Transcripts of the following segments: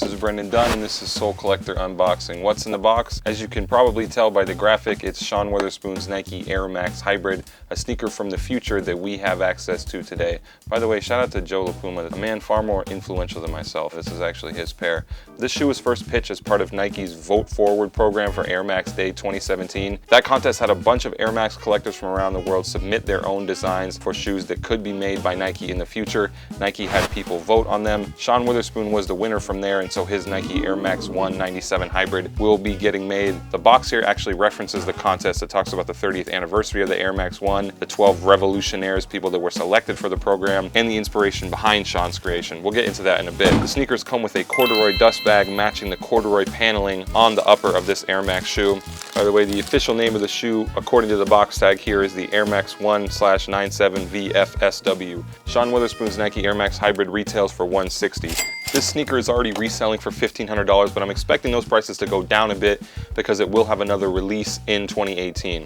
is Brendan Dunn and this is Soul Collector Unboxing. What's in the box? As you can probably tell by the graphic, it's Sean Wotherspoon's Nike Air Max Hybrid, a sneaker from the future that we have access to today. By the way, shout out to Joe LaPuma, a man far more influential than myself. This is actually his pair. This shoe was first pitched as part of Nike's Vote Forward program for Air Max Day 2017. That contest had a bunch of Air Max collectors from around the world submit their own designs for shoes that could be made by Nike in the future. Nike had people vote on them. Sean Wotherspoon was the winner from there, and so his Nike Air Max 197 Hybrid will be getting made. The box here actually references the contest. It talks about the 30th anniversary of the Air Max 1, the 12 revolutionaires, people that were selected for the program, and the inspiration behind Sean's creation. We'll get into that in a bit. The sneakers come with a corduroy dust bag matching the corduroy paneling on the upper of this Air Max shoe. By the way, the official name of the shoe, according to the box tag here, is the Air Max 1/97 VFSW. Sean Wotherspoon's Nike Air Max Hybrid retails for $160. This sneaker is already reselling for $1,500, but I'm expecting those prices to go down a bit because it will have another release in 2018.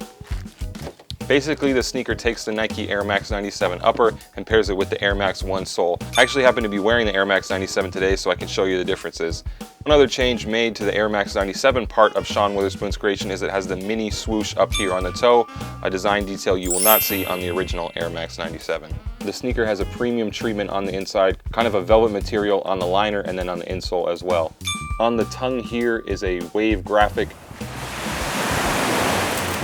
Basically, the sneaker takes the Nike Air Max 97 upper and pairs it with the Air Max 1 sole. I actually happen to be wearing the Air Max 97 today, so I can show you the differences. One other change made to the Air Max 97 part of Sean Wotherspoon's creation is it has the mini swoosh up here on the toe, a design detail you will not see on the original Air Max 97. The sneaker has a premium treatment on the inside, kind of a velvet material on the liner and then on the insole as well. On the tongue here is a wave graphic.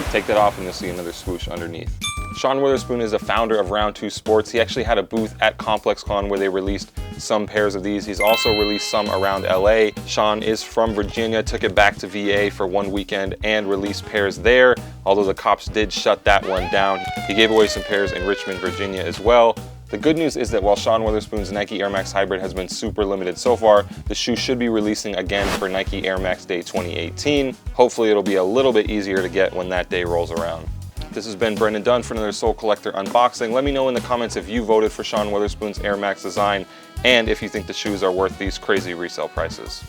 Take that off and you'll see another swoosh underneath. Sean Wotherspoon is a founder of Round 2 Sports. He actually had a booth at ComplexCon where they released some pairs of these. He's also released some around LA. Sean is from Virginia, took it back to VA for one weekend and released pairs there, although the cops did shut that one down. He gave away some pairs in Richmond, Virginia as well. The good news is that while Sean Wotherspoon's Nike Air Max Hybrid has been super limited so far, the shoe should be releasing again for Nike Air Max Day 2018. Hopefully it'll be a little bit easier to get when that day rolls around. This has been Brendan Dunn for another Soul Collector Unboxing. Let me know in the comments if you voted for Sean Wotherspoon's Air Max design and if you think the shoes are worth these crazy resale prices.